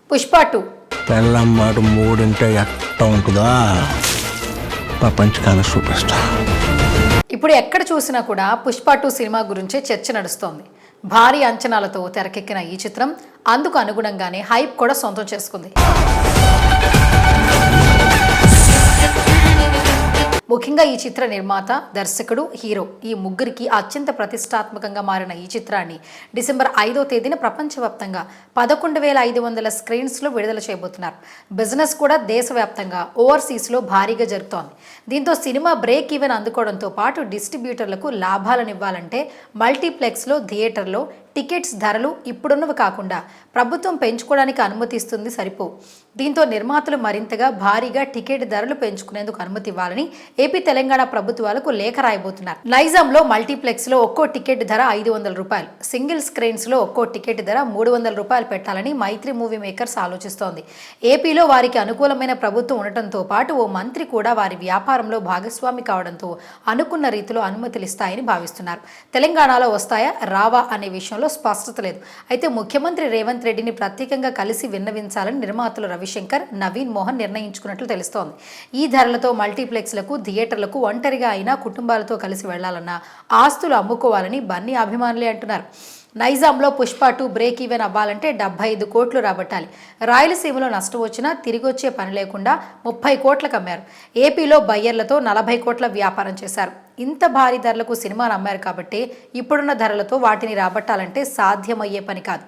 పుష్ప 2 పెళ్ళం మాట మూడింటే ఎట్ట ఉంటుందా ప్రపంచకాల సూపర్ స్టార్. ఇప్పుడు ఎక్కడ చూసినా కూడా పుష్ప 2 సినిమా గురించే చర్చ నడుస్తోంది. భారీ అంచనాలతో తెరకెక్కిన ఈ చిత్రం అందుకు అనుగుణంగానే హైప్ కూడా సొంతం చేసుకుంది. ముఖ్యంగా ఈ చిత్ర నిర్మాత, దర్శకుడు, హీరో ఈ ముగ్గురికి అత్యంత ప్రతిష్టాత్మకంగా మారిన ఈ చిత్రాన్ని డిసెంబర్ 5వ తేదీన ప్రపంచవ్యాప్తంగా 11,500 స్క్రీన్స్లో విడుదల చేయబోతున్నారు. బిజినెస్ కూడా దేశవ్యాప్తంగా ఓవర్సీస్లో భారీగా జరుగుతోంది. దీంతో సినిమా బ్రేక్ ఈవెన్ అందుకోవడంతో పాటు డిస్ట్రిబ్యూటర్లకు లాభాలనివ్వాలంటే మల్టీప్లెక్స్లో, థియేటర్లో టికెట్స్ ధరలు ఇప్పుడున్నవి కాకుండా ప్రభుత్వం పెంచుకోవడానికి అనుమతిస్తుంది సరిపో. దీంతో నిర్మాతలు మరింతగా భారీగా టికెట్ ధరలు పెంచుకునేందుకు అనుమతి ఇవ్వాలని ఏపీ, తెలంగాణ ప్రభుత్వాలకు లేఖ రాయబోతున్నారు. నైజాంలో మల్టీప్లెక్స్లో ఒక్కో టికెట్ ధర 500 రూపాయలు, సింగిల్ స్క్రీన్స్లో ఒక్కో టికెట్ ధర 300 రూపాయలు పెట్టాలని మైత్రి మూవీ మేకర్స్ ఆలోచిస్తోంది. ఏపీలో వారికి అనుకూలమైన ప్రభుత్వం ఉండటంతో పాటు ఓ మంత్రి కూడా వారి వ్యాపారంలో భాగస్వామి కావడంతో అనుకున్న రీతిలో అనుమతులు ఇస్తాయని భావిస్తున్నారు. తెలంగాణలో వస్తాయా రావా అనే విషయంలో స్పష్టత లేదు. అయితే ముఖ్యమంత్రి రేవంత్ రెడ్డిని ప్రత్యేకంగా కలిసి విన్నవించాలని నిర్మాతలు రవిశంకర్, నవీన్ మోహన్ నిర్ణయించుకున్నట్లు తెలుస్తోంది. ఈ ధరలతో మల్టీప్లెక్స్లకు, థియేటర్లకు ఒంటరిగా అయినా కుటుంబాలతో కలిసి వెళ్లాలన్నా ఆస్తులు అమ్ముకోవాలని బన్నీ అభిమానులే అంటున్నారు. నైజాంలో పుష్ప 2 బ్రేక్ ఈవెన్ అవ్వాలంటే 75 కోట్లు రాబట్టాలి. రాయలసీమలో నష్టం వచ్చినా తిరిగొచ్చే పని లేకుండా 30 కోట్లకు అమ్మారు. ఏపీలో బయ్యర్లతో 40 కోట్ల వ్యాపారం చేశారు. ఇంత భారీ ధరలకు సినిమాను అమ్మారు కాబట్టి ఇప్పుడున్న ధరలతో వాటిని రాబట్టాలంటే సాధ్యమయ్యే పని కాదు.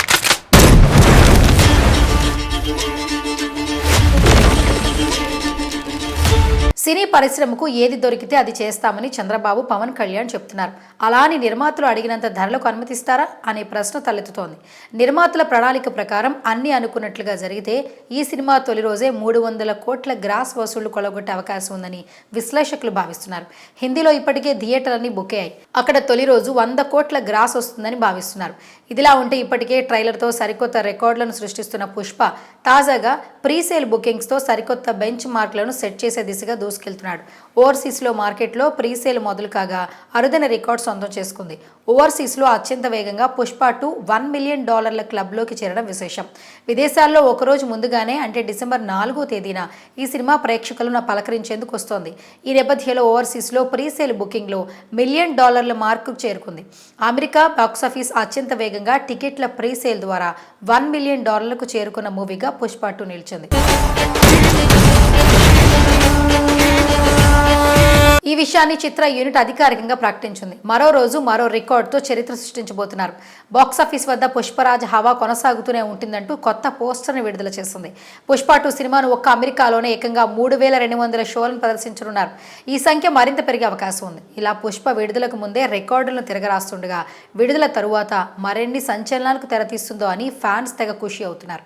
సినీ పరిశ్రమకు ఏది దొరికితే అది చేస్తామని చంద్రబాబు, పవన్ కళ్యాణ్ చెప్తున్నారు. అలాని నిర్మాతలు అడిగినంత ధరలకు అనుమతిస్తారా అనే ప్రశ్న తలెత్తుతోంది. నిర్మాతల ప్రణాళిక ప్రకారం అన్ని అనుకున్నట్లుగా జరిగితే ఈ సినిమా తొలి రోజే 300 కోట్ల గ్రాస్ వసూళ్లు కొలగొట్టే అవకాశం ఉందని విశ్లేషకులు భావిస్తున్నారు. హిందీలో ఇప్పటికే థియేటర్లన్నీ బుక్ అయ్యాయి. అక్కడ తొలి రోజు 100 కోట్ల గ్రాస్ వస్తుందని భావిస్తున్నారు. ఇదిలా ఉంటే ఇప్పటికే ట్రైలర్తో సరికొత్త రికార్డులను సృష్టిస్తున్న పుష్ప తాజాగా ప్రీసేల్ బుకింగ్స్తో సరికొత్త బెంచ్ మార్క్లను సెట్ చేసే దిశగా దూసుకెళ్తున్నాడు. ఓవర్సీస్లో మార్కెట్లో ప్రీసేల్ మొదలు కాగా అరుదైన రికార్డ్ సొంతం చేసుకుంది. ఓవర్సీస్లో అత్యంత వేగంగా పుష్ప 2 $1 మిలియన్ క్లబ్లోకి చేరడం విశేషం. విదేశాల్లో ఒకరోజు ముందుగానే అంటే డిసెంబర్ 4వ తేదీన ఈ సినిమా ప్రేక్షకులను పలకరించేందుకు వస్తోంది. ఈ నేపథ్యంలో ఓవర్సీస్లో ప్రీసేల్ బుకింగ్లో $1 మిలియన్ మార్కు చేరుకుంది. అమెరికా బాక్సాఫీస్ అత్యంత వేగంగా టికెట్ల ప్రీసేల్ ద్వారా $1 మిలియన్ చేరుకున్న మూవీగా పుష్ప 2 నిలిచింది. ఈ విషయాన్ని చిత్ర యూనిట్ అధికారికంగా ప్రకటించింది. మరో రోజు మరో రికార్డుతో చరిత్ర సృష్టించబోతున్నారు. బాక్సాఫీస్ వద్ద పుష్పరాజ్ హవా కొనసాగుతూనే ఉంటుందంటూ కొత్త పోస్టర్ని విడుదల చేస్తుంది. పుష్ప 2 సినిమాను ఒక్క అమెరికాలోనే ఏకంగా 3,200 షోలను ప్రదర్శించనున్నారు. ఈ సంఖ్య మరింత పెరిగే అవకాశం ఉంది. ఇలా పుష్ప విడుదలకు ముందే రికార్డులను తిరగరాస్తుండగా విడుదల తరువాత మరిన్ని సంచలనాలకు తెరతీస్తుందో అని ఫ్యాన్స్ తెగ ఖుషి అవుతున్నారు.